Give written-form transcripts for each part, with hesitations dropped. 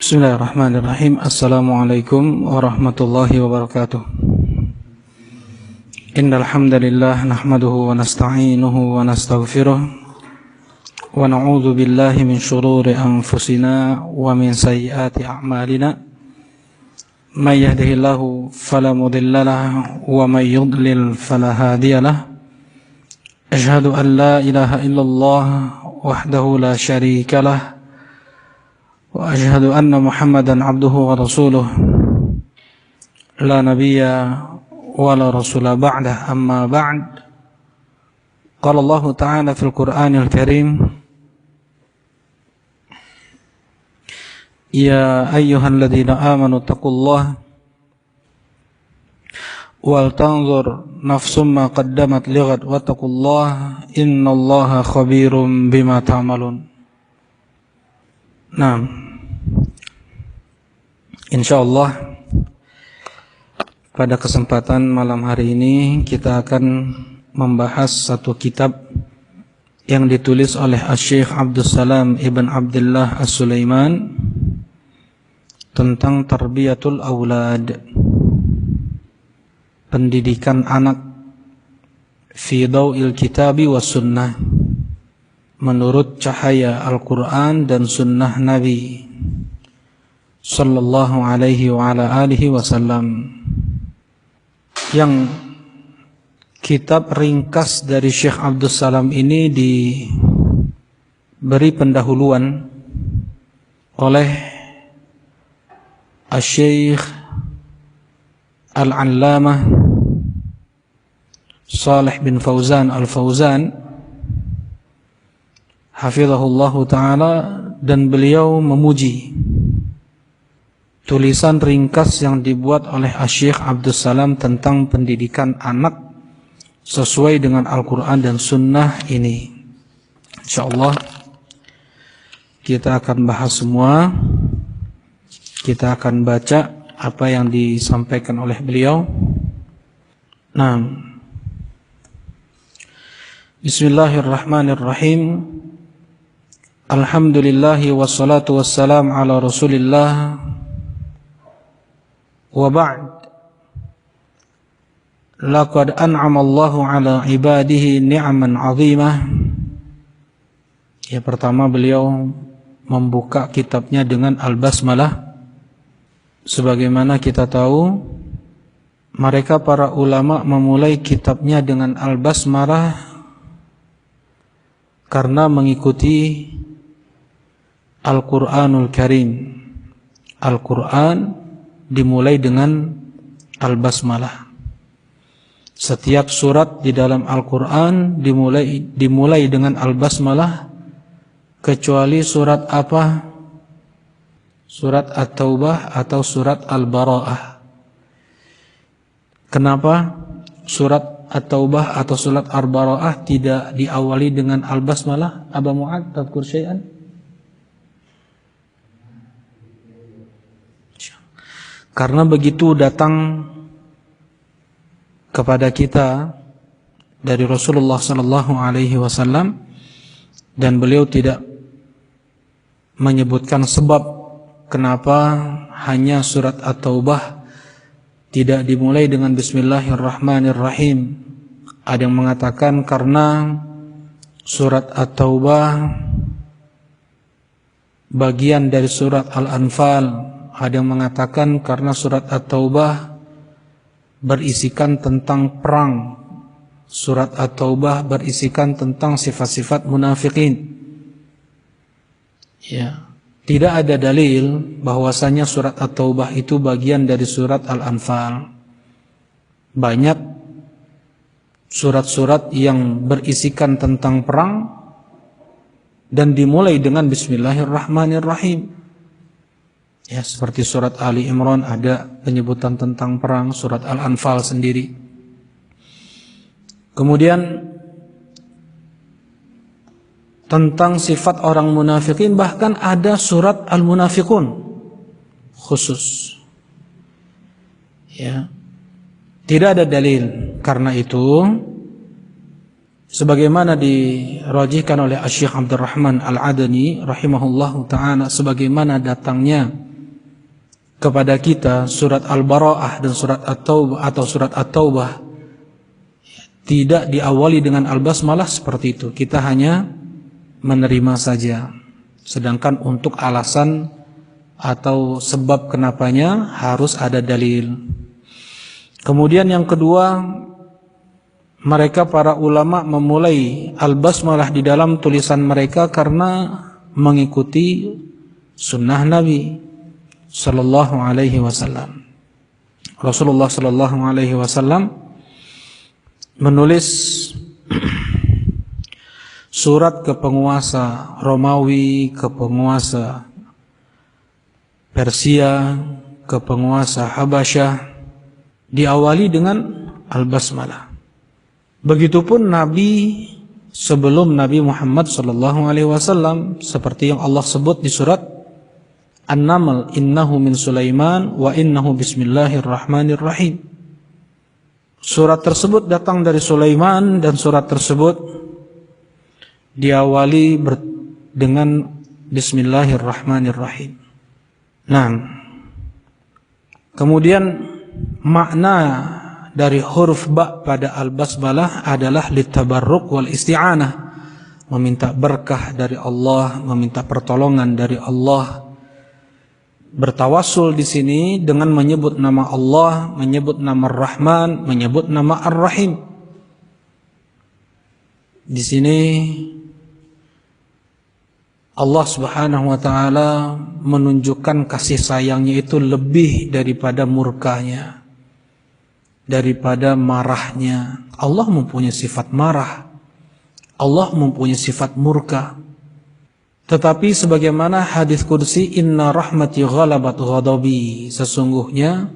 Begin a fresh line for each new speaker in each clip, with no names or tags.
Bismillahirrahmanirrahim. Assalamualaikum warahmatullahi wabarakatuh. Innal hamdalillah nahmaduhu wa nasta'inuhu wa nastaghfiruh wa na'udzu billahi min shururi anfusina wa min sayyiati a'malina. May yahdihillahu fala mudilla lahu wa may yudlil fala hadiya lahu. Asyhadu an la ilaha illallah wahdahu la syarika lahu wa asyhadu anna Muhammadan abduhu wa rasuluh la nabiyya wa la rasula ba'dah, amma ba'd. Qala Allah ta'ala fil Qur'anil Karim, ya ayyuhalladzina amanu taqullaha wal tanzur nafsum ma qaddamat lighad wattaqullaha innallaha khabirum bima ta'malun. Nah, insyaallah pada kesempatan malam hari ini kita akan membahas satu kitab yang ditulis oleh Asy-Syaikh Abdussalam Ibn Abdullah As-Sulaiman tentang tarbiyatul aulad, pendidikan anak, fi daw'il kitabi was sunnah, menurut cahaya Al-Quran dan Sunnah Nabi Sallallahu alaihi wa ala alihi wasallam. Yang kitab ringkas dari Syekh Abdussalam ini diberi pendahuluan oleh Asy-Syaikh Al-Allamah Shalih bin Fauzan Al-Fauzan hafizahullahu ta'ala, dan beliau memuji tulisan ringkas yang dibuat oleh Asy-Syaikh Abdussalam tentang pendidikan anak sesuai dengan Al-Quran dan Sunnah ini. InsyaAllah kita akan bahas semua, kita akan baca apa yang disampaikan oleh beliau. Nah, Bismillahirrahmanirrahim. Alhamdulillahi wassalatu wassalam ala rasulillah wa ba'd. Laqad an'ama Allahu ala ibadihi ni'man 'azimah. Ya, pertama beliau membuka kitabnya dengan Al-Basmalah. Sebagaimana kita tahu, mereka para ulama memulai kitabnya dengan Al-Basmalah karena mengikuti Al-Quranul Karim. Al-Quran dimulai dengan Al-Basmalah. Setiap surat di dalam Al-Quran dimulai dengan Al-Basmalah, kecuali surat apa? Surat At-Taubah atau surat Al-Bara'ah. Kenapa surat At-Taubah atau surat Al-Bara'ah tidak diawali dengan Al-Basmalah? Aba Mu'ad, tadhkur syai'an? Karena begitu datang kepada kita dari Rasulullah sallallahu alaihi wasallam, dan beliau tidak menyebutkan sebab kenapa hanya surat At-Taubah tidak dimulai dengan Bismillahirrahmanirrahim. Ada yang mengatakan karena surat At-Taubah bagian dari surat Al-Anfal. Ada yang mengatakan karena surat At-Taubah berisikan tentang perang. Surat At-Taubah berisikan tentang sifat-sifat munafikin. Ya, tidak ada dalil bahwasanya surat At-Taubah itu bagian dari surat Al-Anfal. Banyak surat-surat yang berisikan tentang perang dan dimulai dengan Bismillahirrahmanirrahim. Ya, seperti surat Ali Imran ada penyebutan tentang perang, surat Al-Anfal sendiri. Kemudian tentang sifat orang munafikin bahkan ada surat Al-Munafiqun khusus. Ya. Tidak ada dalil. Karena itu sebagaimana dirajihkan oleh Asy-Syaikh Abdurrahman Al-Adani rahimahullahu ta'ala, sebagaimana datangnya kepada kita surat Al-Bara'ah dan surat At-Taubah atau surat At-Taubah tidak diawali dengan Al-Basmalah seperti itu. Kita hanya menerima saja. Sedangkan untuk alasan atau sebab kenapanya harus ada dalil. Kemudian yang kedua, mereka para ulama memulai Al-Basmalah di dalam tulisan mereka karena mengikuti sunnah Nabi sallallahu alaihi wasallam. Rasulullah sallallahu alaihi wasallam menulis surat ke penguasa Romawi, ke penguasa Persia, ke penguasa Habasyah, diawali dengan Al-Basmalah. Begitupun Nabi sebelum Nabi Muhammad sallallahu alaihi wasallam, seperti yang Allah sebut di surat An-Naml, innahu min Sulaiman wa innahu bismillahirrahmanirrahim. Surat tersebut datang dari Sulaiman dan surat tersebut diawali dengan bismillahirrahmanirrahim. Nah, kemudian makna dari huruf ba pada Al-Basmalah adalah litabarruk wal isti'anah, meminta berkah dari Allah, meminta pertolongan dari Allah. Bertawassul di sini dengan menyebut nama Allah, menyebut nama Ar-Rahman, menyebut nama Ar-Rahim. Di sini Allah Subhanahu wa taala menunjukkan kasih sayangnya itu lebih daripada murkanya, daripada marahnya. Allah mempunyai sifat marah, Allah mempunyai sifat murka. Tetapi sebagaimana hadis qudsi, inna rahmati ghalabat ghadabi, sesungguhnya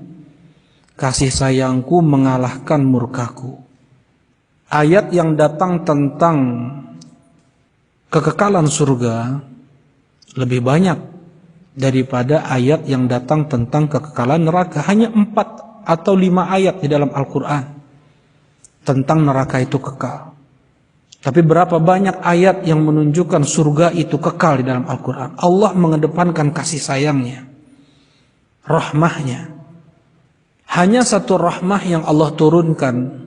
kasih sayangku mengalahkan murkaku. Ayat yang datang tentang kekekalan surga lebih banyak daripada ayat yang datang tentang kekekalan neraka. Hanya 4 atau 5 ayat di dalam Al-Quran tentang neraka itu kekal. Tapi berapa banyak ayat yang menunjukkan surga itu kekal di dalam Al-Quran. Allah mengedepankan kasih sayangnya, rahmahnya. Hanya satu rahmah yang Allah turunkan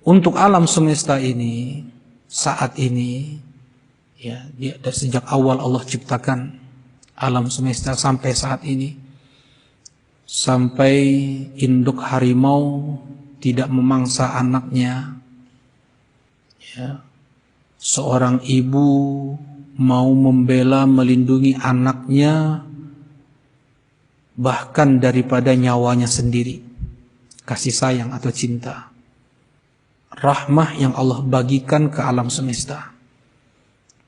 untuk alam semesta ini saat ini. Ya, dari sejak awal Allah ciptakan alam semesta sampai saat ini, sampai induk harimau tidak memangsa anaknya. Ya, seorang ibu mau membela, melindungi anaknya bahkan daripada nyawanya sendiri. Kasih sayang atau cinta, rahmah yang Allah bagikan ke alam semesta.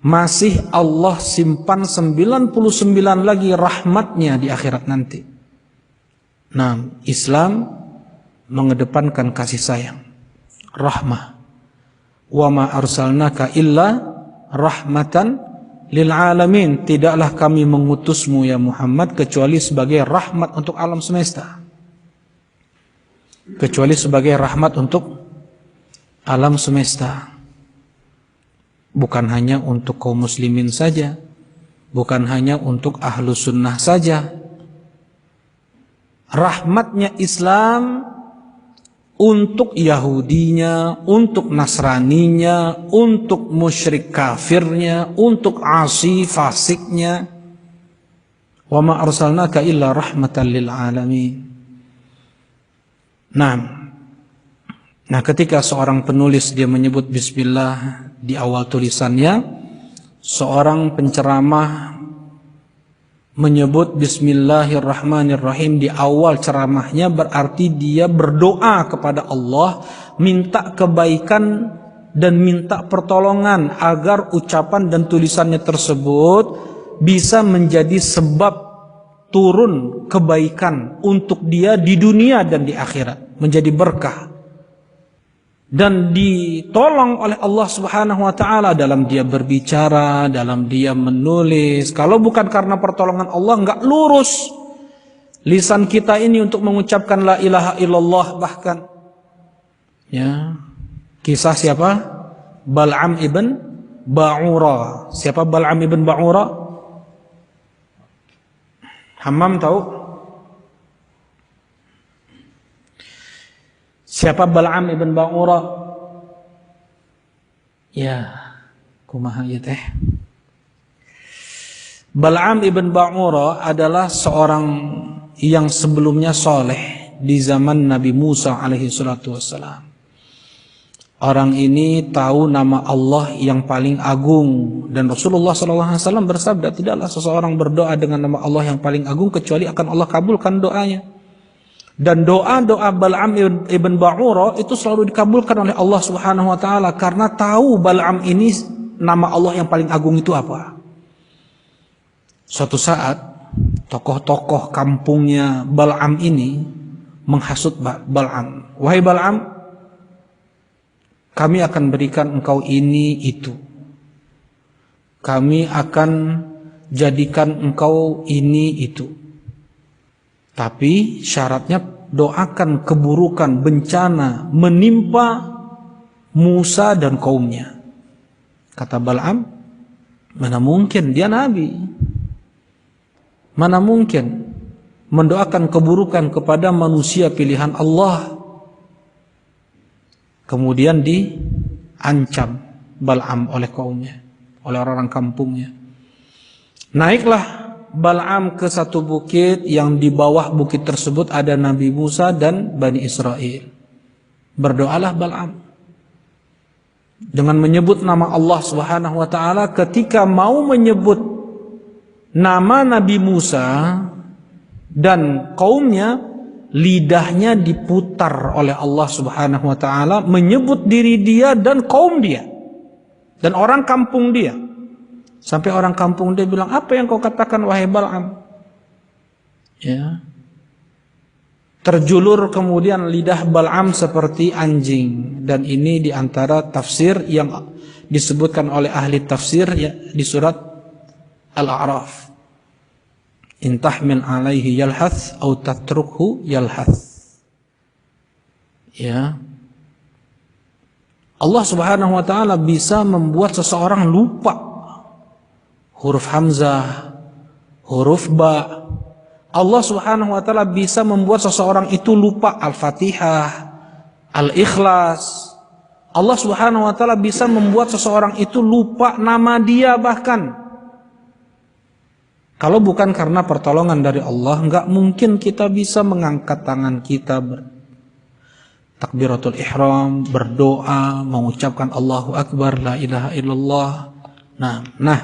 Masih Allah simpan 99 lagi rahmatnya di akhirat nanti. Nah, Islam mengedepankan kasih sayang, rahmah. Wa ma arsalnaka illa rahmatan lil alamin. Tidaklah kami mengutusmu ya Muhammad kecuali sebagai rahmat untuk alam semesta. Kecuali sebagai rahmat untuk alam semesta. Bukan hanya untuk kaum muslimin saja, bukan hanya untuk ahlu sunnah saja. Rahmatnya Islam untuk Yahudinya, untuk Nasraninya, untuk musyrik kafirnya, untuk asi fasiknya. Wa ma arsalnaka illa rahmatan lil alamin. Nah, ketika seorang penulis dia menyebut bismillah di awal tulisannya, seorang penceramah menyebut bismillahirrahmanirrahim di awal ceramahnya, berarti dia berdoa kepada Allah, minta kebaikan dan minta pertolongan agar ucapan dan tulisannya tersebut bisa menjadi sebab turun kebaikan untuk dia di dunia dan di akhirat, menjadi berkah. Dan ditolong oleh Allah Subhanahu wa taala dalam dia berbicara, dalam dia menulis. Kalau bukan karena pertolongan Allah, enggak lurus lisan kita ini untuk mengucapkan la ilaha illallah. Bahkan ya, kisah siapa? Bal'am ibn Ba'ura. Siapa Bal'am ibn Ba'ura? Hammam tahu? Siapa Bal'am ibn Ba'ura? Ya, kumaha ieu teh. Bal'am ibn Ba'ura adalah seorang yang sebelumnya soleh di zaman Nabi Musa alaihi salatu wassalam. Orang ini tahu nama Allah yang paling agung, dan Rasulullah SAW bersabda, tidaklah seseorang berdoa dengan nama Allah yang paling agung kecuali akan Allah kabulkan doanya. Dan doa-doa Bal'am ibn Ba'ura itu selalu dikabulkan oleh Allah Subhanahu wa taala karena tahu Bal'am ini nama Allah yang paling agung itu apa. Suatu saat tokoh-tokoh kampungnya Bal'am ini menghasut Bal'am. Wahai Bal'am, kami akan berikan engkau ini itu. Kami akan jadikan engkau ini itu. Tapi syaratnya doakan keburukan, bencana menimpa Musa dan kaumnya. Kata Bal'am, mana mungkin dia nabi? Mana mungkin mendoakan keburukan kepada manusia pilihan Allah? Kemudian diancam Bal'am oleh kaumnya, oleh orang-orang kampungnya. Naiklah Bal'am ke satu bukit, yang di bawah bukit tersebut ada Nabi Musa dan Bani Israel. Berdoalah Bal'am dengan menyebut nama Allah Subhanahu wa taala. Ketika mau menyebut nama Nabi Musa dan kaumnya, lidahnya diputar oleh Allah Subhanahu wa taala menyebut diri dia dan kaum dia dan orang kampung dia. Sampai orang kampung dia bilang, "Apa yang kau katakan wahai Bal'am?" Ya. Terjulur kemudian lidah Bal'am seperti anjing, dan ini diantara tafsir yang disebutkan oleh ahli tafsir ya, di surat Al-A'raf. Intahmil alaihi yalhath au tatrukhu yalhath. Ya. Allah Subhanahu wa taala bisa membuat seseorang lupa huruf hamzah, huruf ba. Allah Subhanahu wa taala bisa membuat seseorang itu lupa Al-Fatihah, Al-Ikhlas. Allah Subhanahu wa taala bisa membuat seseorang itu lupa nama dia bahkan. Kalau bukan karena pertolongan dari Allah, enggak mungkin kita bisa mengangkat tangan kita takbiratul ihram, berdoa, mengucapkan Allahu Akbar, la ilaha illallah. Nah,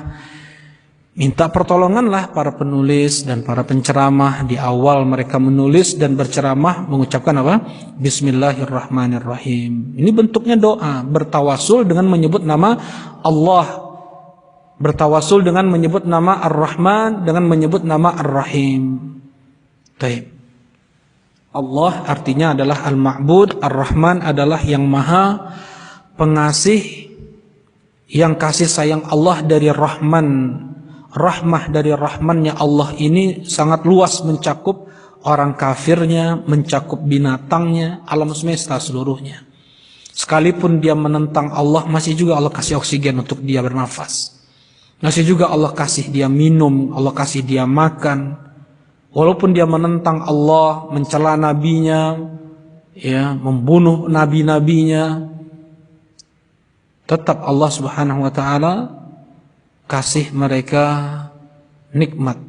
minta pertolonganlah para penulis dan para penceramah di awal mereka menulis dan berceramah mengucapkan apa? Bismillahirrahmanirrahim. Ini bentuknya doa, bertawasul dengan menyebut nama Allah. Bertawasul dengan menyebut nama Ar-Rahman, dengan menyebut nama Ar-Rahim. Taib. Allah artinya adalah Al-Ma'bud, Ar-Rahman adalah yang maha pengasih, yang kasih sayang Allah dari Rahman. Rahmah dari Rahmannya Allah ini sangat luas, mencakup orang kafirnya, mencakup binatangnya, alam semesta seluruhnya. Sekalipun dia menentang Allah, masih juga Allah kasih oksigen untuk dia bernafas. Masih juga Allah kasih dia minum, Allah kasih dia makan. Walaupun dia menentang Allah, mencela nabinya, ya, membunuh nabi-nabinya, tetap Allah Subhanahu wa taala kasih mereka nikmat.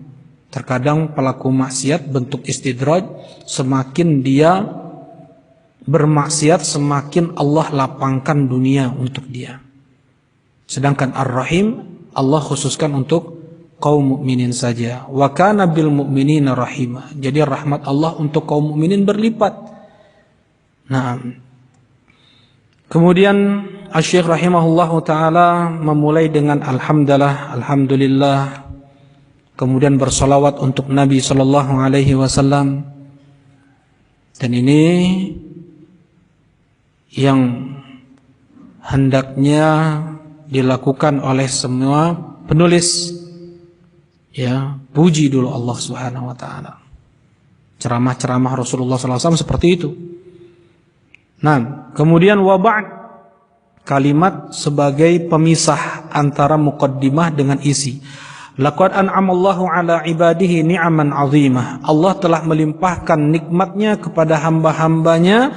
Terkadang pelaku maksiat bentuk istidraj, semakin dia bermaksiat semakin Allah lapangkan dunia untuk dia. Sedangkan Ar-Rahim Allah khususkan untuk kaum mukminin saja. Wa kana bil mu'minina rahima. Jadi rahmat Allah untuk kaum mukminin berlipat. Nah, kemudian Asy-Syaikh rahimahullahu taala memulai dengan alhamdulillah, kemudian bersolawat untuk Nabi sallallahu alaihi wasallam. Dan ini yang hendaknya dilakukan oleh semua penulis. Ya, puji dulu Allah Subhanahu wa taala. Ceramah-ceramah Rasulullah SAW seperti itu. Nah, kemudian wa ba'd, kalimat sebagai pemisah antara muqaddimah dengan isi. Laqad an'amallahu ala ibadihi ni'aman 'azimah. Allah telah melimpahkan nikmatnya kepada hamba-hambanya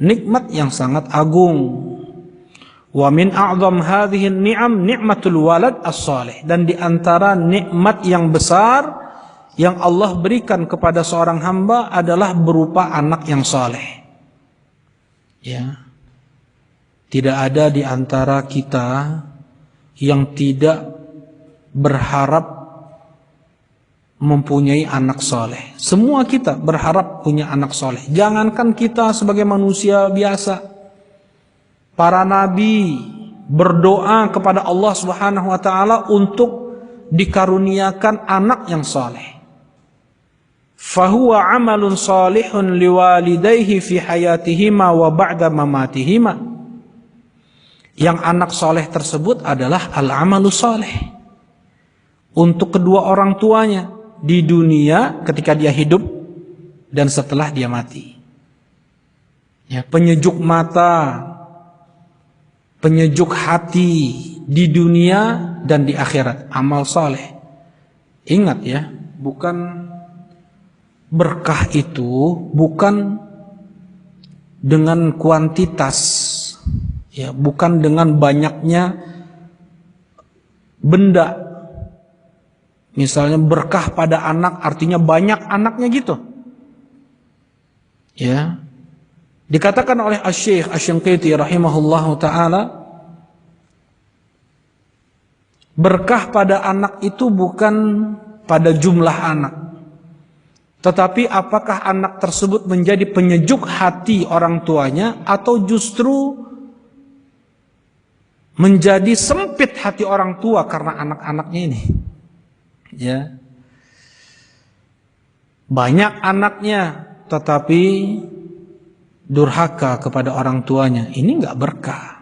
nikmat yang sangat agung. Wa min a'zam hadhihi ni'am ni'matul walad as-salih, dan di antara nikmat yang besar yang Allah berikan kepada seorang hamba adalah berupa anak yang saleh. Ya. Tidak ada di antara kita yang tidak berharap mempunyai anak saleh. Semua kita berharap punya anak saleh. Jangankan kita sebagai manusia biasa, para nabi berdoa kepada Allah Subhanahu wa taala untuk dikaruniakan anak yang saleh. Fahuwa amalun salihun liwalidayhi fi hayatihima wa ba'da mamatihima. Yang anak saleh tersebut adalah al-amalus saleh untuk kedua orang tuanya di dunia ketika dia hidup dan setelah dia mati. Ya, penyejuk mata, penyejuk hati di dunia dan di akhirat, amal saleh. Ingat ya, bukan berkah itu bukan dengan kuantitas, ya, bukan dengan banyaknya benda. Misalnya berkah pada anak artinya banyak anaknya gitu. Ya. Dikatakan oleh Asy-Syaikh Asy-Syanqiti rahimahullahu taala, berkah pada anak itu bukan pada jumlah anak, tetapi apakah anak tersebut menjadi penyejuk hati orang tuanya atau justru menjadi sempit hati orang tua karena anak-anaknya ini. Ya, banyak anaknya tetapi durhaka kepada orang tuanya, ini enggak berkah.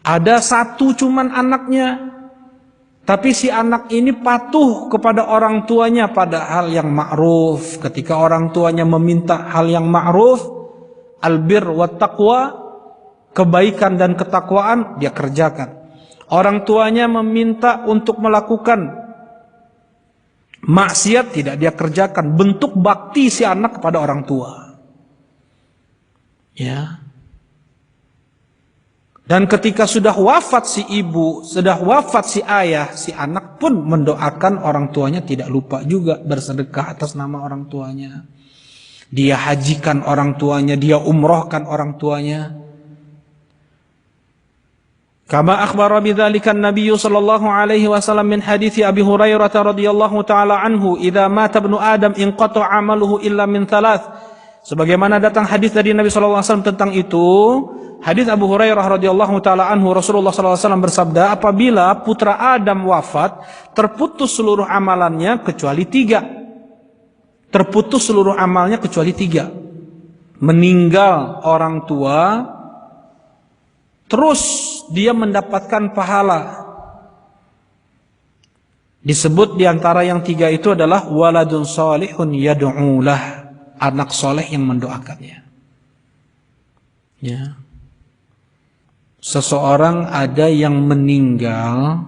Ada satu cuman anaknya, tapi si anak ini patuh kepada orang tuanya pada hal yang ma'ruf. Ketika orang tuanya meminta hal yang ma'ruf, albir wa taqwa, kebaikan dan ketakwaan, dia kerjakan. Orang tuanya meminta untuk melakukan maksiat, tidak dia kerjakan. Bentuk bakti si anak kepada orang tua. Ya. Dan ketika sudah wafat si ibu, sudah wafat si ayah, si anak pun mendoakan orang tuanya, tidak lupa juga bersedekah atas nama orang tuanya. Dia hajikan orang tuanya, dia umrohkan orang tuanya. Kama akhbara bidzalika an-nabiy sallallahu alaihi wasallam min hadits Abi Hurairah radhiyallahu taala anhu, "Idza mata ibnu Adam inqata 'amaluhu illa min thalath." Sebagaimana datang hadis dari Nabi sallallahu alaihi wasallam tentang itu, hadis Abu Hurairah radhiyallahu taala anhu, Rasulullah sallallahu alaihi wasallam bersabda, apabila putra Adam wafat, terputus seluruh amalannya kecuali 3. Terputus seluruh amalnya kecuali 3. Meninggal orang tua, terus dia mendapatkan pahala. Disebut diantara yang 3 itu adalah waladun salihun yad'ulah, anak soleh yang mendoakannya. Ya. Seseorang ada yang meninggal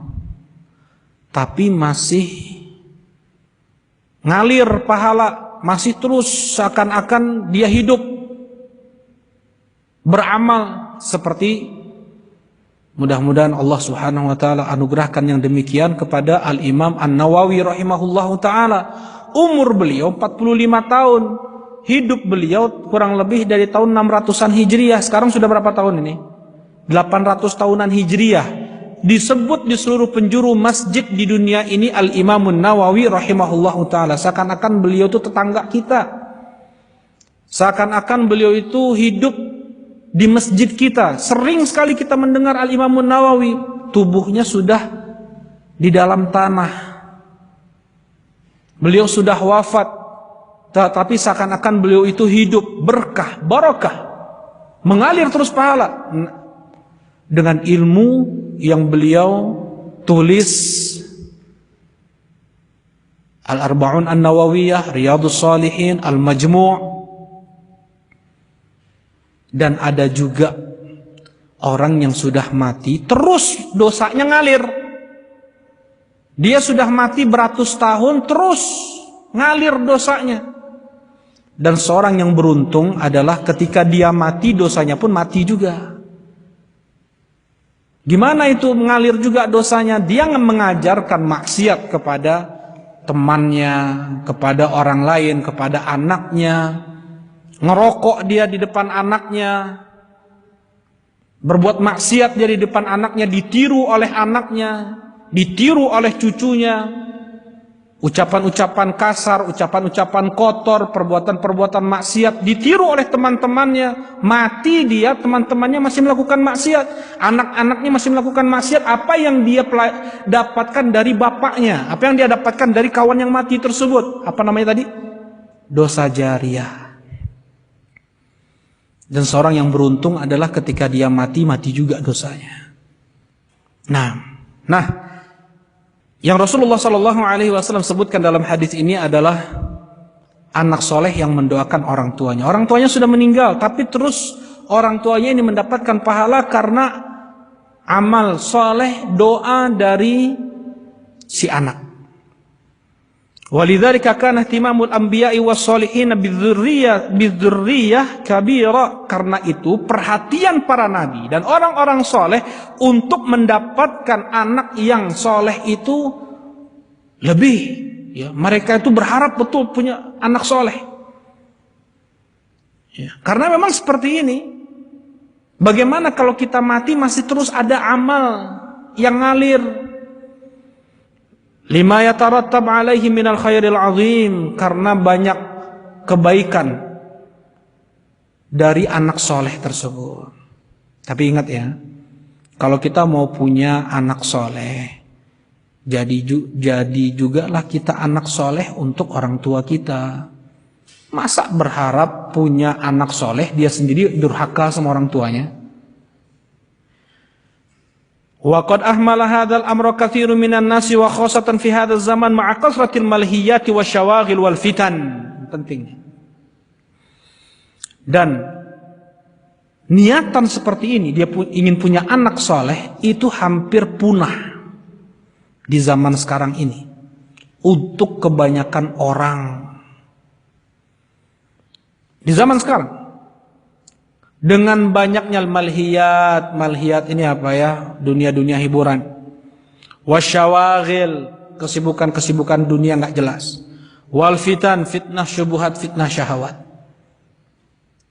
tapi masih ngalir pahala, masih terus seakan-akan dia hidup beramal seperti. Mudah-mudahan Allah Subhanahu wa taala anugerahkan yang demikian kepada Al-Imam An-Nawawi rahimahullahu taala. Umur beliau 45 tahun. Hidup beliau kurang lebih dari tahun 600-an Hijriah. Sekarang sudah berapa tahun ini? 800 tahunan Hijriah. Disebut di seluruh penjuru masjid di dunia ini Al-Imam An-Nawawi rahimahullahu taala. Seakan-akan beliau itu tetangga kita. Seakan-akan beliau itu hidup di masjid kita. Sering sekali kita mendengar Al-Imam Nawawi, tubuhnya sudah di dalam tanah, beliau sudah wafat, tapi seakan-akan beliau itu hidup, berkah, barakah, mengalir terus pahala dengan ilmu yang beliau tulis. Al-Arba'un An-Nawawiyah, Riyadhus Shalihin, Al-Majmu'. Dan ada juga orang yang sudah mati terus dosanya ngalir. Dia sudah mati beratus tahun terus ngalir dosanya. Dan seorang yang beruntung adalah ketika dia mati, dosanya pun mati juga. Gimana itu mengalir juga dosanya? Dia mengajarkan maksiat kepada temannya, kepada orang lain, kepada anaknya. Ngerokok dia di depan anaknya. Berbuat maksiat dia di depan anaknya, ditiru oleh anaknya, ditiru oleh cucunya. Ucapan-ucapan kasar, ucapan-ucapan kotor, perbuatan-perbuatan maksiat ditiru oleh teman-temannya. Mati dia, teman-temannya masih melakukan maksiat, anak-anaknya masih melakukan maksiat. Apa yang dia dapatkan dari bapaknya? Apa yang dia dapatkan dari kawan yang mati tersebut? Apa namanya tadi? Dosa jariah. Dan seorang yang beruntung adalah ketika dia mati, mati juga dosanya. Nah, yang Rasulullah SAW sebutkan dalam hadis ini adalah anak soleh yang mendoakan orang tuanya. Orang tuanya sudah meninggal, tapi terus orang tuanya ini mendapatkan pahala karena amal soleh, doa dari si anak. Walidzalika kana ihtimamul anbiya'i was-sholihin bidzurriyyah kabira. Karena itu perhatian para nabi dan orang-orang soleh untuk mendapatkan anak yang soleh itu lebih, ya, mereka itu berharap betul punya anak soleh, ya, karena memang seperti ini. Bagaimana kalau kita mati masih terus ada amal yang ngalir? Lima yatarattab alaihi minal khairil azim, karena banyak kebaikan dari anak soleh tersebut. Tapi ingat ya, kalau kita mau punya anak soleh, jadi jugalah kita anak soleh untuk orang tua kita. Masa berharap punya anak soleh, dia sendiri durhaka sama orang tuanya? Wa qad ahmala hadzal amra katsirun minan nasi wa khassatan fi hadzal zaman ma'a kasratil malhiyati wasyawaghil wal fitan. Penting. Dan niatan seperti ini, dia ingin punya anak soleh, itu hampir punah di zaman sekarang ini untuk kebanyakan orang. Di zaman sekarang, dengan banyaknya malhiyat ini apa ya? Dunia-dunia hiburan. Wasyawaghil, kesibukan-kesibukan dunia nggak jelas. Wal fitan, fitnah syubhat, fitnah syahwat.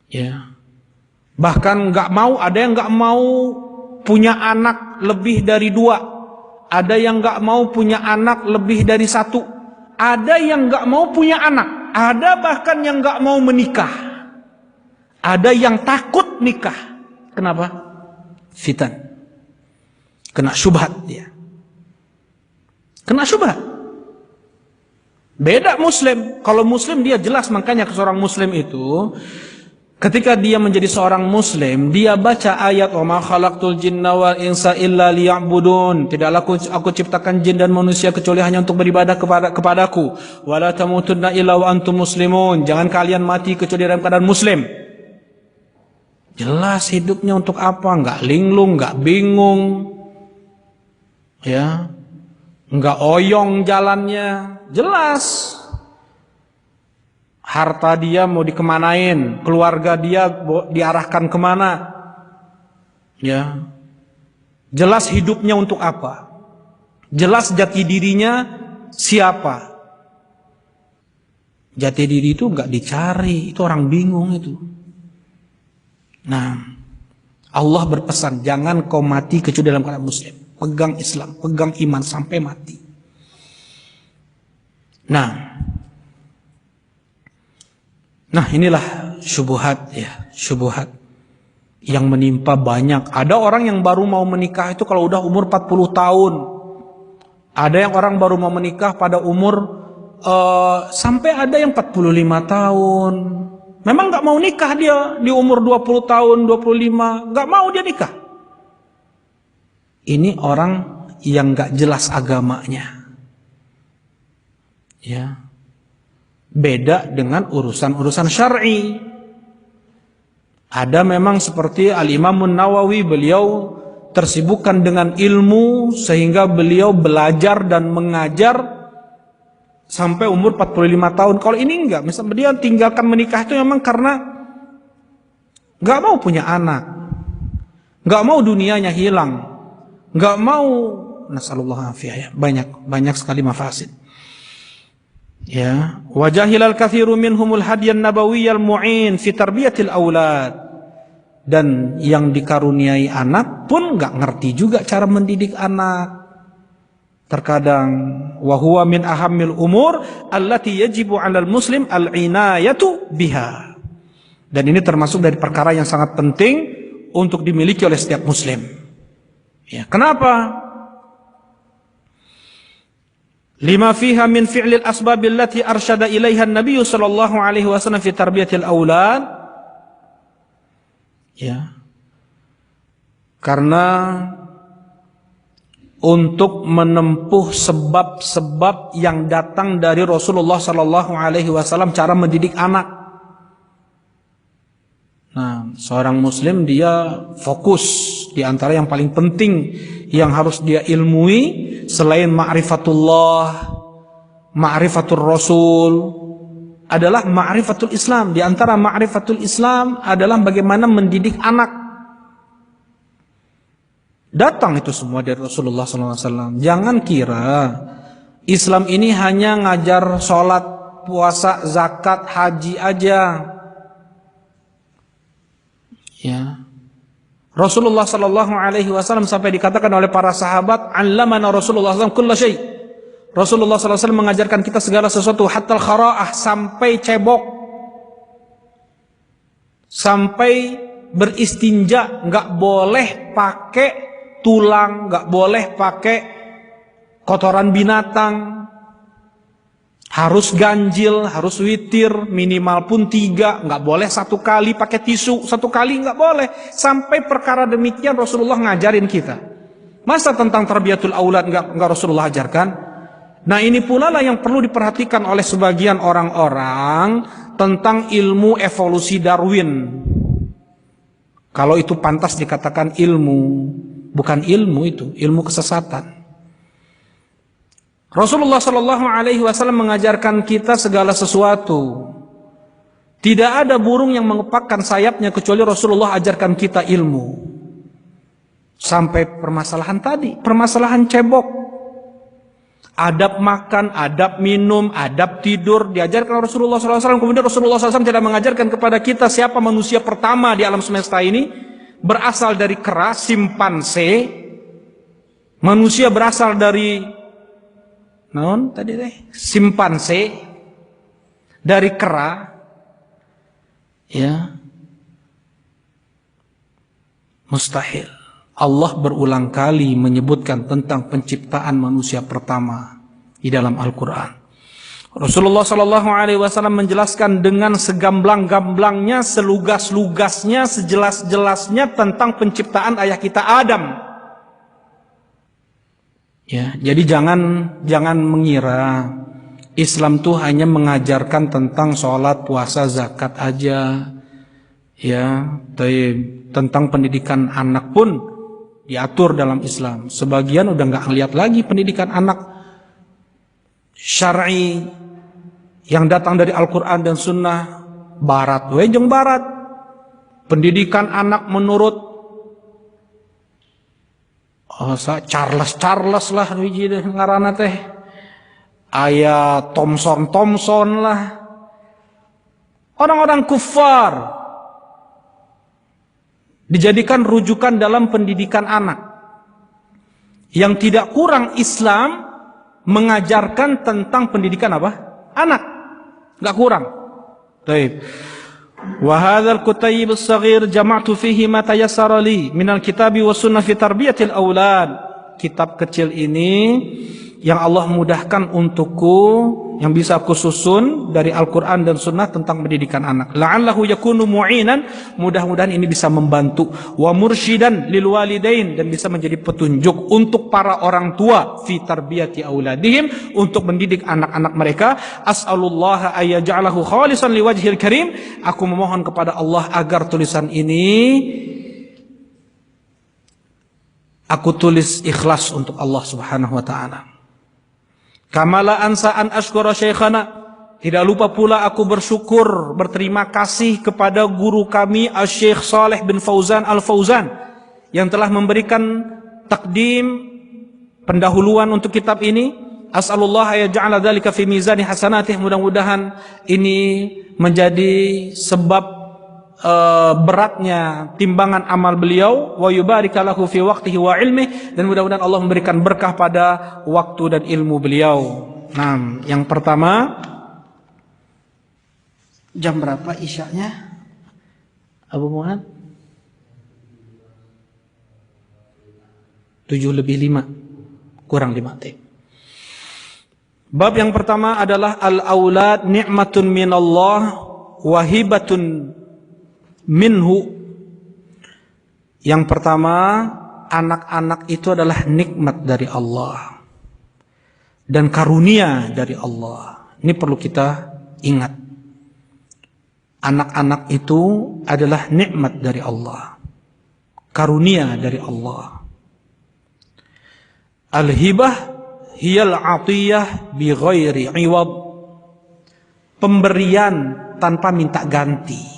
Ya. Bahkan ada yang nggak mau punya anak lebih dari 2. Ada yang nggak mau punya anak lebih dari 1. Ada yang nggak mau punya anak. Ada bahkan yang nggak mau menikah. Ada yang takut nikah. Kenapa? Fitan. Kena syubhat dia. Kena syubhat. Beda muslim. Kalau muslim dia jelas, makanya seorang muslim itu ketika dia menjadi seorang muslim, dia baca ayat wa ma khalaqtul jinna wal insa illa liya'budun. Tidaklah aku ciptakan jin dan manusia kecuali hanya untuk beribadah kepadaku. Wala tamutunna illa wa antum muslimun. Jangan kalian mati kecuali dalam keadaan muslim. Jelas hidupnya untuk apa? Enggak linglung, enggak bingung, ya, enggak oyong jalannya. Jelas harta dia mau dikemanain, keluarga dia diarahkan kemana, ya. Jelas hidupnya untuk apa? Jelas jati dirinya siapa? Jati diri itu enggak dicari, itu orang bingung itu. Nah, Allah berpesan, jangan kau mati kecuali dalam keadaan muslim. Pegang Islam, pegang iman sampai mati. Nah inilah syubhat, ya, syubhat yang menimpa banyak. Ada orang yang baru mau menikah itu kalau udah umur 40 tahun. Ada yang orang baru mau menikah pada umur sampai ada yang 45 tahun. Memang gak mau nikah dia di umur 20 tahun, 25. Gak mau dia nikah. Ini orang yang gak jelas agamanya. Ya. Beda dengan urusan-urusan syar'i. Ada memang seperti Al-Imam Nawawi, beliau tersibukkan dengan ilmu sehingga beliau belajar dan mengajar
sampai umur 45 tahun. Kalau ini enggak, misalnya dia tinggalkan menikah itu memang karena enggak mau punya anak, enggak mau dunianya hilang, enggak mau, nasallallahu afiyah, banyak sekali mafasid. Ya, wajahilal kathiru minhumul hadiyan nabawiyyal mu'in fi tarbiyatil aulad. Dan yang dikaruniai anak pun enggak ngerti juga cara mendidik anak. Terkadang wa huwa min ahammil umur allati yajibu 'alal muslim al-inayatu biha. Dan ini termasuk dari perkara yang sangat penting untuk dimiliki oleh setiap muslim. Ya, kenapa? Lima fiha min fi'lil asbab allati arsyada ilaiha an-nabiy sallallahu alaihi wasallam fi tarbiyatil aulad. Ya. Karena untuk menempuh sebab-sebab yang datang dari Rasulullah sallallahu alaihi wasallam cara mendidik anak. Nah, seorang muslim dia fokus di antara yang paling penting yang harus dia ilmui selain ma'rifatullah, ma'rifatul Rasul adalah ma'rifatul Islam. Di antara ma'rifatul Islam adalah bagaimana mendidik anak. Datang itu semua dari Rasulullah SAW. Jangan kira Islam ini hanya ngajar sholat, puasa, zakat, haji aja. Ya. Rasulullah SAW sampai dikatakan oleh para sahabat, "Allamana Rasulullah SAW kulla syai." Rasulullah SAW mengajarkan kita segala sesuatu, hatta al-khara'ah, sampai cebok, sampai beristinja, nggak boleh pakai tulang, nggak boleh pakai kotoran binatang, harus ganjil, harus witir, minimal pun 3, nggak boleh 1 kali pakai tisu, 1 kali nggak boleh. Sampai perkara demikian Rasulullah ngajarin kita. Masa tentang tarbiyatul aulad nggak Rasulullah ajarkan? Nah, ini pula lah yang perlu diperhatikan oleh sebagian orang-orang tentang ilmu evolusi Darwin. Kalau itu pantas dikatakan ilmu, bukan ilmu, itu ilmu kesesatan. Rasulullah Shallallahu Alaihi Wasallam mengajarkan kita segala sesuatu. Tidak ada burung yang mengepakkan sayapnya kecuali Rasulullah ajarkan kita ilmu. Sampai permasalahan tadi, permasalahan cebok, adab makan, adab minum, adab tidur diajarkan Rasulullah SAW. Kemudian Rasulullah SAW tidak mengajarkan kepada kita siapa manusia pertama di alam semesta ini. Berasal dari kera, simpanse. Manusia berasal dari simpanse, dari kera. Ya, mustahil. Allah berulang kali menyebutkan tentang penciptaan manusia pertama di dalam Al-Quran. Rasulullah SAW menjelaskan dengan segamblang-gamblangnya, selugas-lugasnya, sejelas-jelasnya tentang penciptaan ayah kita Adam. Ya, jadi jangan mengira Islam tuh hanya mengajarkan tentang sholat, puasa, zakat aja. Ya, tentang pendidikan anak pun diatur dalam Islam. Sebagian udah nggak ngeliat lagi pendidikan anak syar'i yang datang dari Al-Quran dan Sunnah. Barat, wejeng barat. Pendidikan anak menurut Charles lah ngarana teh. Aya Thomson lah. Orang-orang kufar dijadikan rujukan dalam pendidikan anak. Yang tidak kurang Islam mengajarkan tentang pendidikan apa? Anak. Enggak kurang. Baik. Wa hadzal kutayib as-saghir jama'tu fihi ma tayassara li minal kitabi was sunnah fi tarbiyatil aulad. Kitab kecil ini yang Allah mudahkan untukku, yang bisa aku susun dari Al-Quran dan Sunnah tentang pendidikan anak. La'allahu yakunu mu'inan, mudah-mudahan ini bisa membantu. Wa mursyidan lil walidain, dan bisa menjadi petunjuk untuk para orang tua fi tarbiyati auladihim, untuk mendidik anak-anak mereka. As'alullaha ayyaj'alahu khalisan liwajhil karim. Aku memohon kepada Allah agar tulisan ini aku tulis ikhlas untuk Allah Subhanahu wa ta'ala. Kamala ansa an ashkura syekhana. Tidak lupa pula aku bersyukur, berterima kasih kepada guru kami Asy-Syaikh Shalih bin Fauzan Al-Fauzan yang telah memberikan takdim pendahuluan untuk kitab ini. As'alullah ya ja'ala dzalika fi mizani hasanatih. Mudah-mudahan ini menjadi sebab beratnya timbangan amal beliau, wa yubarika lahu fi waqtihi wa ilmihi, dan mudah-mudahan Allah memberikan berkah pada waktu dan ilmu beliau. Nah, yang pertama, jam berapa isyaknya? Abu Muhammad? 7:05, kurang 5 menit. Bab yang pertama adalah al-aulad ni'matun minallah wa hibatun minhu. Yang pertama, anak-anak itu adalah nikmat dari Allah dan karunia dari Allah. Ini perlu kita ingat. Anak-anak itu adalah nikmat dari Allah, karunia dari Allah. Al-hibah hiyal atiyah bi ghairi iwad. Pemberian tanpa minta ganti.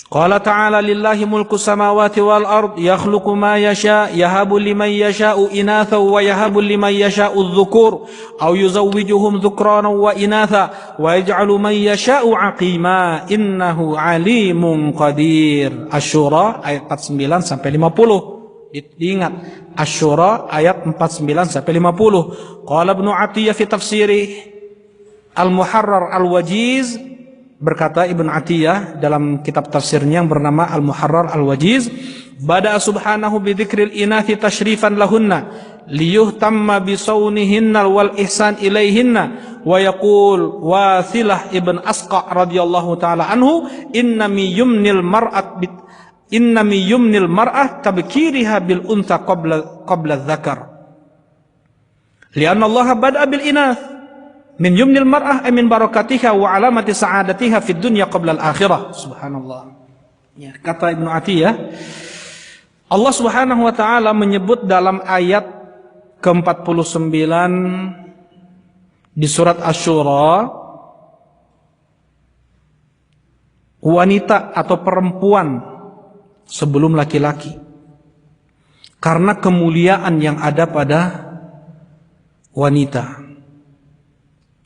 Qala ta'ala lillahi mulku samawati wal ard yakhluqu ma yasha yahabu liman yasha'u inatha wa yahabu liman yasha'u adh-dhukur aw yuzawwijuhum dhukrana wa inatha wa yaj'alu man yasha'u aqima innahu alimun qadir. Asy-Syura ayat 49 sampai 50. Diingat, Asy-Syura ayat 49 sampai 50. Qala Ibnu Atiyah fi tafsirih Al-Muharrar Al-Wajiz, berkata Ibn Atiyah dalam kitab tafsirnya yang bernama Al-Muharrar Al-Wajiz, bada'a subhanahu bidzikril inathi tashrifan lahunna liyuhtamma bisawnihinna wal ihsan ilaihinna wa yaqul Wathilah ibn Asqa radhiyallahu taala anhu inna mi yumnil mar'ah tabkiriha bil untha qabla dzakar lianna Allah bada'a bil inath min yumnil mar'ah min barakatiha wa alamati sa'adatiha fid dunya qabla al-akhirah. Subhanallah. Ya, kata Ibnu Atiyah, Allah Subhanahu wa taala menyebut dalam ayat ke-49 di surat Asy-Syura wanita atau perempuan sebelum laki-laki karena kemuliaan yang ada pada wanita.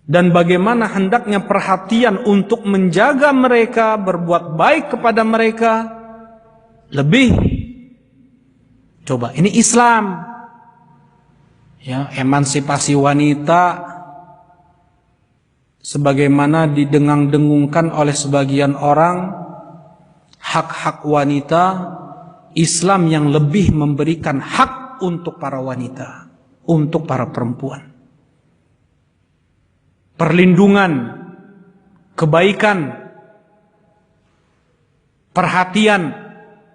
Dan bagaimana hendaknya perhatian untuk menjaga mereka, berbuat baik kepada mereka lebih. Coba, ini Islam. Ya, emansipasi wanita sebagaimana didengang-dengungkan oleh sebagian orang, hak-hak wanita, Islam yang lebih memberikan hak untuk para wanita, untuk para perempuan. Perlindungan, kebaikan, perhatian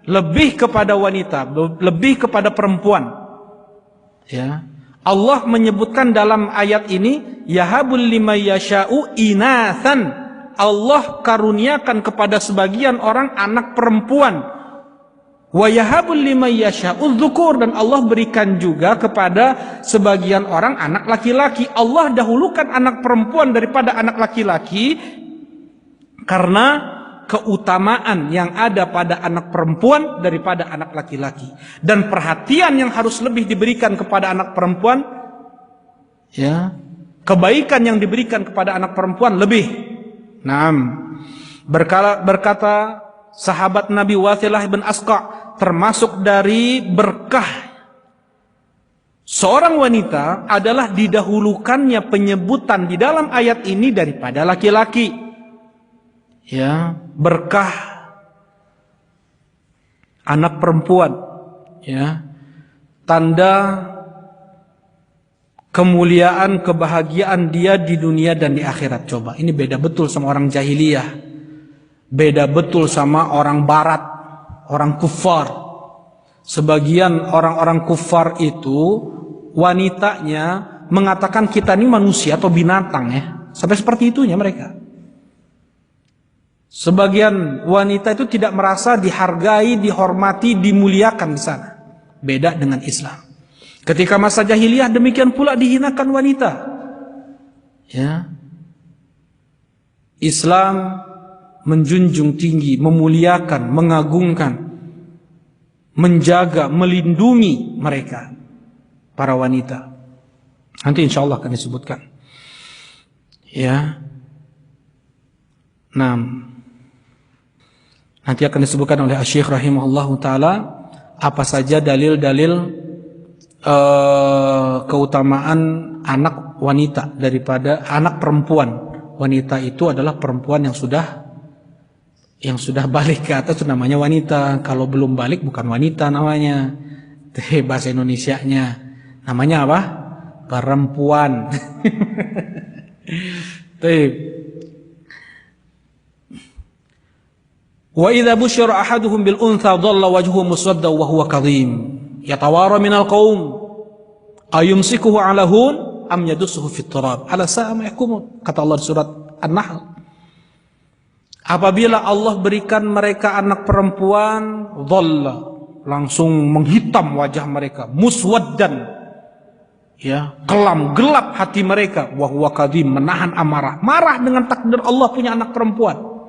lebih kepada wanita, lebih kepada perempuan. Ya, Allah menyebutkan dalam ayat ini, yahabul liman yasha'u inathan. Allah karuniakan kepada sebagian orang anak perempuan. Wa yahabul liman yasha'u dzukur, dan Allah berikan juga kepada sebagian orang anak laki-laki. Allah dahulukan anak perempuan daripada anak laki-laki karena keutamaan yang ada pada anak perempuan daripada anak laki-laki, dan perhatian yang harus lebih diberikan kepada anak perempuan, ya, kebaikan yang diberikan kepada anak perempuan lebih. Naam, berkata sahabat Nabi Wathilah bin Asqa, termasuk dari berkah seorang wanita adalah didahulukannya penyebutan di dalam ayat ini daripada laki-laki. Ya, berkah anak perempuan, ya, tanda kemuliaan, kebahagiaan dia di dunia dan di akhirat. Coba, ini beda betul sama orang jahiliyah. Beda betul sama orang barat, orang kufar. Sebagian orang-orang kufar itu wanitanya mengatakan kita ini manusia atau binatang, ya. Sampai seperti itunya mereka. Sebagian wanita itu tidak merasa dihargai, dihormati, dimuliakan di sana. Beda dengan Islam. Ketika masa jahiliyah demikian pula dihinakan wanita. Ya. Islam menjunjung tinggi, memuliakan, mengagungkan, menjaga, melindungi mereka, para wanita. Nanti insya Allah akan disebutkan. Ya. Nanti akan disebutkan oleh Syekh rahimahullahu taala apa saja dalil-dalil keutamaan anak wanita daripada anak perempuan. Wanita itu adalah perempuan yang sudah balik ke atas, itu namanya wanita. Kalau belum balik bukan wanita namanya. Bahasa Indonesianya namanya apa? Perempuan. Wa idza busyira ahaduhum bil untha dhalla wajhuhu muswadda wa huwa kadhim yatawara minal qaum ayumsikuhu ala hun am yadussuhu fit turab ala sa'a ma yahkumun, kata Allah di surat An-Nahl. Apabila Allah berikan mereka anak perempuan, dhalla, langsung menghitam wajah mereka, muswaddan, ya, kelam, gelap hati mereka, wa huwa kadhim, menahan amarah, marah dengan takdir Allah punya anak perempuan.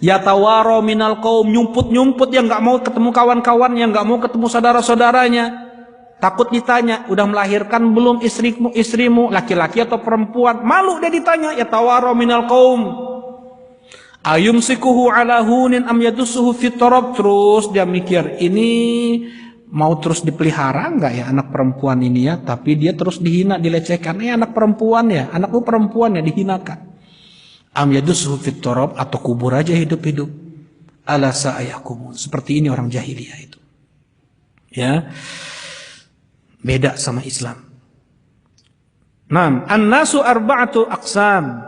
Yatawaro minal qaum, nyumput-nyumput, yang nggak mau ketemu kawan-kawan, yang nggak mau ketemu saudara-saudaranya, takut ditanya, udah melahirkan belum istrimu, laki-laki atau perempuan, malu dia ditanya. Yatawaro minal qaum ayumsikuhu ala hunin am yadussuhu fit turab. Terus dia mikir, ini mau terus dipelihara enggak ya anak perempuan ini ya, tapi dia terus dihina, dilecehkan. Anak perempuan ya, anakku perempuan ya, dihinakan. Am yadussuhu fit turab, atau kubur aja hidup-hidup. Ala sa'ayahkumun. Seperti ini orang jahiliyah itu. Ya. Beda sama Islam. An-nasu arba'atu aqsam.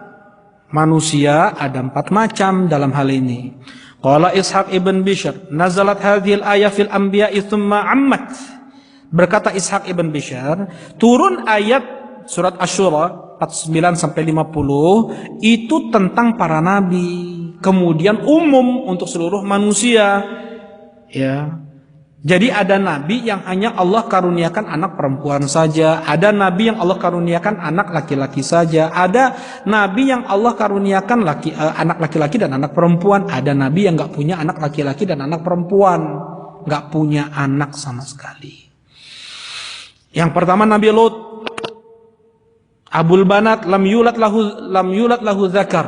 Manusia ada 4 macam dalam hal ini. Qala Ishaq ibn Bishr, nazalat hadhil ayah fil anbiya'i thumma ammat. Berkata Ishaq ibn Bishr, turun ayat surat Asy-Syura 49 sampai 50 itu tentang para nabi, kemudian umum untuk seluruh manusia. Ya. Jadi ada nabi yang hanya Allah karuniakan anak perempuan saja, ada nabi yang Allah karuniakan anak laki-laki saja, ada nabi yang Allah karuniakan anak laki-laki dan anak perempuan, ada nabi yang nggak punya anak laki-laki dan anak perempuan, nggak punya anak sama sekali. Yang pertama Nabi Lut, Abul Banat, lam yulad lahu zakar.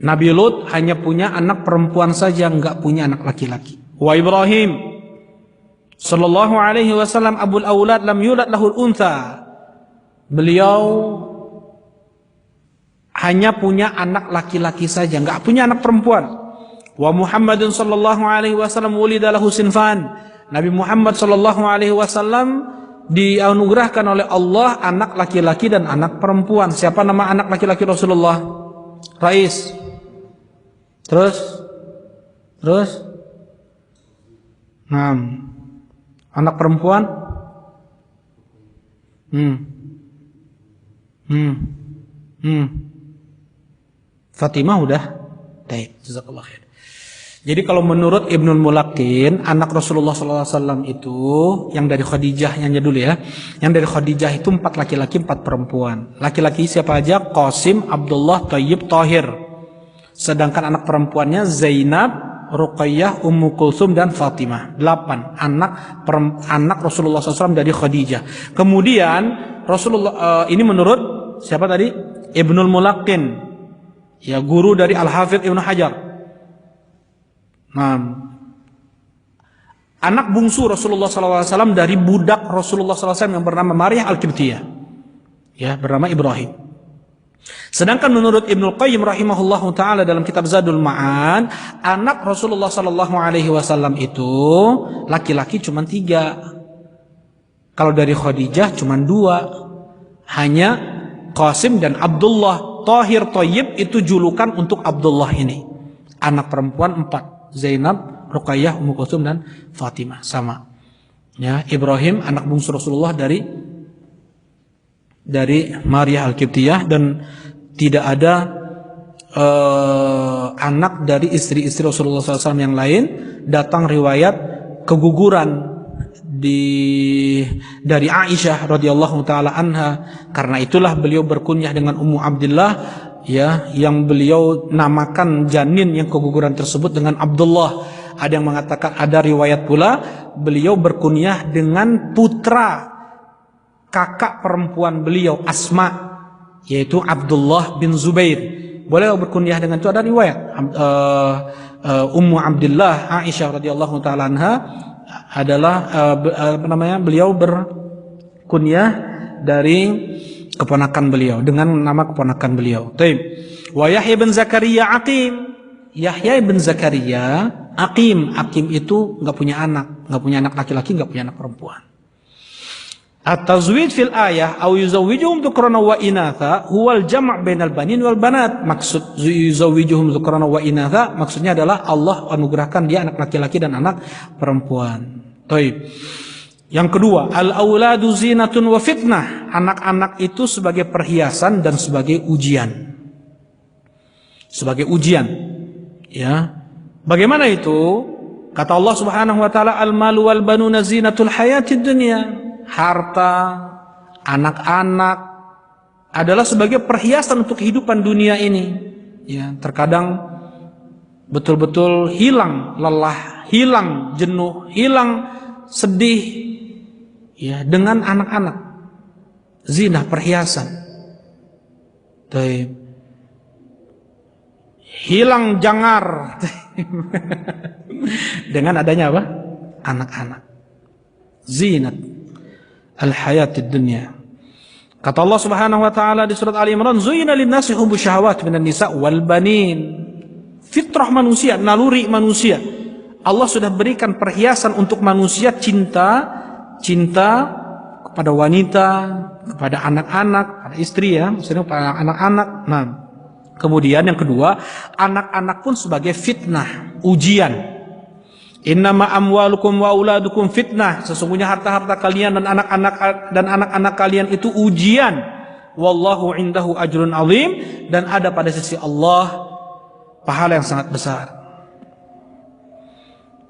Nabi Lut hanya punya anak perempuan saja, nggak punya anak laki-laki. Wa Ibrahim sallallahu alaihi wasallam abul aulad lam yulad lahul untha. Beliau hanya punya anak laki-laki saja, enggak punya anak perempuan. Wa Muhammadun sallallahu alaihi wasallam wulida lahu sinfan. Nabi Muhammad sallallahu alaihi wasallam dianugerahkan oleh Allah anak laki-laki dan anak perempuan. Siapa nama anak laki-laki Rasulullah? Rais. Terus anak perempuan Fatimah udah. Baik, jazakallah khair. Jadi kalau menurut Ibnul Mulaqqin, anak Rasulullah SAW itu yang dari Khadijah, yang dulu ya, yang dari Khadijah itu 4 laki-laki 4 perempuan. Laki-laki siapa aja? Qasim, Abdullah, Thayyib, Thahir. Sedangkan anak perempuannya Zainab, Ruqayyah, Ummu Kulsum dan Fatimah. 8 anak Rasulullah SAW dari Khadijah. Kemudian Rasulullah ini menurut siapa tadi? Ibnul Mulaqqin, ya, guru dari Al-Hafidh Ibnu Hajar. Anak bungsu Rasulullah SAW dari budak Rasulullah SAW yang bernama Maryah Al-Qibtiyah, ya, bernama Ibrahim. Sedangkan menurut Ibnu Qayyim rahimahullahu taala dalam kitab Zadul Ma'ad, anak Rasulullah SAW itu laki-laki cuma 3. Kalau dari Khadijah cuma 2, hanya Qasim dan Abdullah. Thahir, Thayyib itu julukan untuk Abdullah ini. Anak perempuan 4, Zainab, Ruqayyah, Ummu Kulsum dan Fatimah, sama. Ya, Ibrahim anak bungsu Rasulullah dari Maryah Al-Qibtiyah, dan tidak ada anak dari istri-istri Rasulullah SAW yang lain. Datang riwayat keguguran dari Aisyah radhiyallahu taala anha. Karena itulah beliau berkunyah dengan Ummu Abdillah, ya, yang beliau namakan janin yang keguguran tersebut dengan Abdullah. Ada yang mengatakan, ada riwayat pula beliau berkunyah dengan putra kakak perempuan beliau Asma, yaitu Abdullah bin Zubair. Boleh berkunyah dengan itu, ada riwayat. Ummu Abdillah Aisyah radhiyallahu taala anha adalah beliau berkunyah dari keponakan beliau dengan nama keponakan beliau. Taib. Wa Yahya bin Zakaria Aqim. Yahya bin Zakaria Aqim. Aqim itu enggak punya anak laki-laki, enggak punya anak perempuan. At-tazwij fil ayah au yuzawwijuhum dhukrana wa inatha huwal jam' bainal banin wal banat. Maksud yuzawwijuhum dhukrana wa inatha maksudnya adalah Allah anugerahkan dia anak laki-laki dan anak perempuan. Taib. Yang kedua, al-auladu zinatun wa fitnah. Anak-anak itu sebagai perhiasan dan sebagai ujian. Sebagai ujian. Ya. Bagaimana itu? Kata Allah Subhanahu wa taala, al-malu wal banuna zinatul hayatid dunya. Harta, anak-anak adalah sebagai perhiasan untuk kehidupan dunia ini. Ya, terkadang betul-betul hilang lelah, hilang jenuh, hilang sedih, ya, dengan anak-anak. Zina, perhiasan. Hilang jangar dengan adanya apa? Anak-anak. Zinat al-hayatid dunya. Kata Allah Subhanahu wa taala di surat Ali Imran, "Zuyyina lin-nasi hubbu syahawat minan nisa wal banin." Fitrah manusia, naluri manusia. Allah sudah berikan perhiasan untuk manusia, cinta kepada wanita, kepada anak-anak, pada istri, ya, maksudnya kepada anak-anak. Nah, kemudian yang kedua, anak-anak pun sebagai fitnah, ujian. Innama amwalukum wa auladukum fitnah. Sesungguhnya harta-harta kalian dan anak-anak kalian itu ujian. Wallahu indahu ajrun azim, dan ada pada sisi Allah pahala yang sangat besar.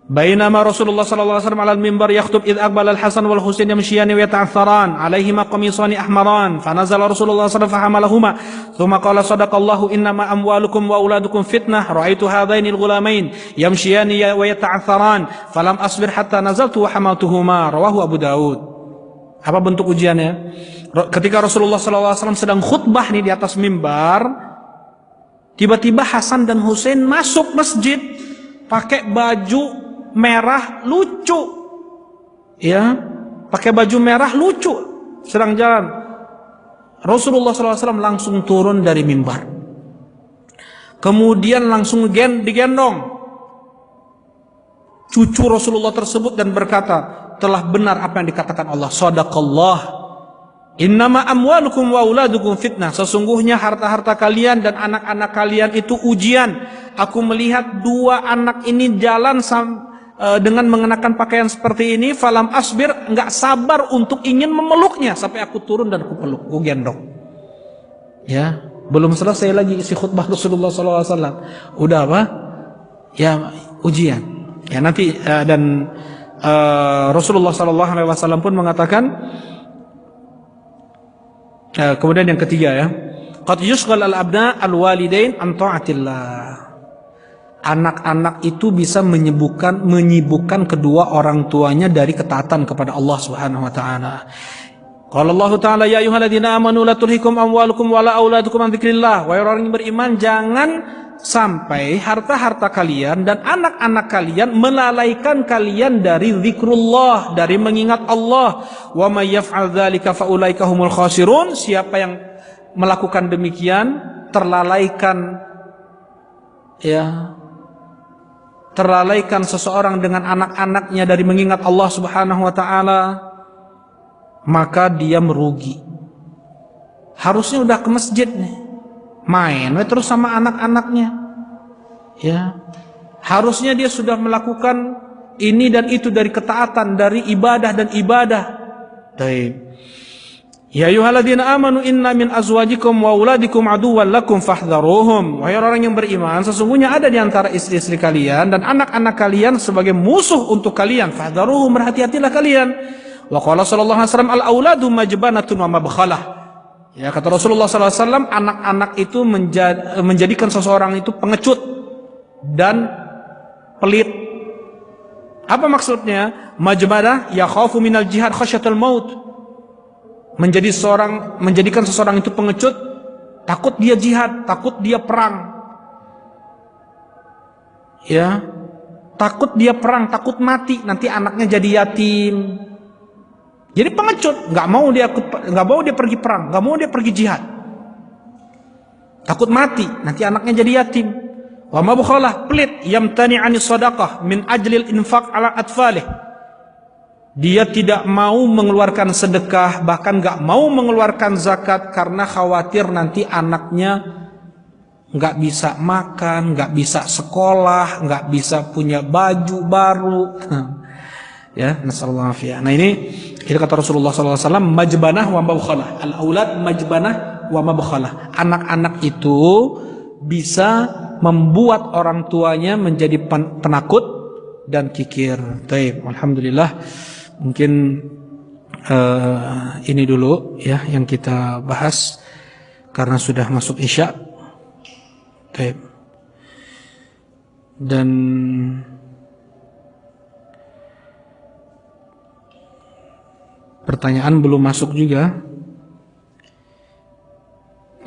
Bainama Rasulullah sallallahu alaihi wasallam 'alal mimbar yakhutub id aqbala al-Hasan wal Husain yamshiyani wa yata'atharan 'alaihima qamisani ahmaran fanazala Rasulullah sallallahu alaihi wasallam fahamalahuma thumma qala sadaqallahu innama amwalukum wa auladukum fitnah ra'aitu hadaini al-ghulamain yamshiyani wa yata'atharan falam asbir hatta nazaltu wa hamaltuhuma rawahu Abu Daud. Apa bentuk ujiannya? Ketika Rasulullah sallallahu alaihi wasallam sedang khutbah nih di atas mimbar, tiba-tiba Hasan dan Husain masuk masjid pakai baju merah lucu, ya, pakai baju merah lucu, sedang jalan. Rasulullah SAW langsung turun dari mimbar, kemudian langsung digendong cucu Rasulullah tersebut dan berkata, telah benar apa yang dikatakan Allah, sadaqallah, innama amwalukum wa auladukum fitnah. Sesungguhnya harta-harta kalian dan anak-anak kalian itu ujian. Aku melihat dua anak ini jalan dengan mengenakan pakaian seperti ini, falam asbir, enggak sabar untuk ingin memeluknya sampai aku turun dan aku peluk, aku gendong. Ya, belum selesai lagi isi khutbah Rasulullah SAW. Udah apa? Ya, ujian. Ya, nanti dan Rasulullah SAW pun mengatakan, kemudian yang ketiga, ya, qad yushghal al-abna al-walidain an ta'atillah. Anak-anak itu bisa menyibukkan kedua orang tuanya dari ketaatan kepada Allah Subhanahu wa taala. Qala Allah taala, ya ayyuhalladzina amanu la tulhikum amwalukum wala auladukum an dzikrillah. Wahai orang yang beriman, jangan sampai harta-harta kalian dan anak-anak kalian melalaikan kalian dari zikrullah, dari mengingat Allah. Wa may yaf'al dzalika fa ulaika humul khasirun. Siapa yang melakukan demikian terlalaikan, ya, terlalaikan seseorang dengan anak-anaknya dari mengingat Allah Subhanahu wa taala, maka dia merugi. Harusnya udah ke masjid nih, main terus sama anak-anaknya, ya. Harusnya dia sudah melakukan ini dan itu dari ketaatan, dari ibadah dan ibadah. Baik. Ya ayyuhalladzina amanu inna min azwajikum wa auladikum aduwwan lakum fahdharuhum. Wahai orang yang beriman, sesungguhnya ada di antara istri-istri kalian dan anak-anak kalian sebagai musuh untuk kalian. Fahdharuhum, berhati-hatilah kalian. Wa qala sallallahu alaihi wasallam al-auladu majbanatun wa mabkhalah. Ya, kata Rasulullah sallallahu alaihi wasallam, anak-anak itu menjadikan seseorang itu pengecut dan pelit. Apa maksudnya? Majbanah yakhafu minal jihad khasyatal maut. Menjadikan seseorang itu pengecut, takut dia jihad, takut dia perang. Ya, takut dia perang, takut mati, nanti anaknya jadi yatim. Jadi pengecut, nggak mau dia pergi perang, nggak mau dia pergi jihad. Takut mati, nanti anaknya jadi yatim. Wa mabkhalah, pelit, yamtani 'anis shadaqah min ajlil infaq 'ala atfalih. Dia tidak mau mengeluarkan sedekah, bahkan gak mau mengeluarkan zakat karena khawatir nanti anaknya gak bisa makan, gak bisa sekolah, gak bisa punya baju baru. Ya, nasallallahu alaihi. Nah ini kata Rasulullah SAW, majbanah wa mabkhalah. Al-aulad majbanah wa mabkhalah. Anak-anak itu bisa membuat orang tuanya menjadi penakut dan kikir. Baik, alhamdulillah. Mungkin ini dulu ya yang kita bahas karena sudah masuk Isya. Baik. Dan pertanyaan belum masuk juga.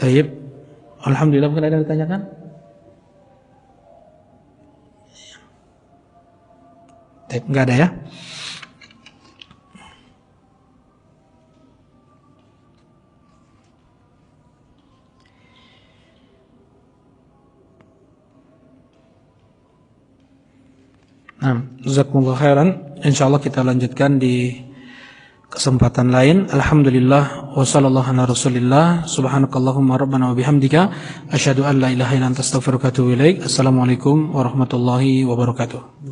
Baik. Alhamdulillah, bukan ada yang ditanyakan? Baik, enggak ada ya. Nah, jazakumullah khairan. Insyaallah kita lanjutkan di kesempatan lain. Alhamdulillah wa sallallahu ala rasulillah. Subhanakallahumma rabbana wa bihamdika asyhadu an la ilaha illa anta astaghfiruka wa atubu ilaik. Assalamualaikum warahmatullahi wabarakatuh.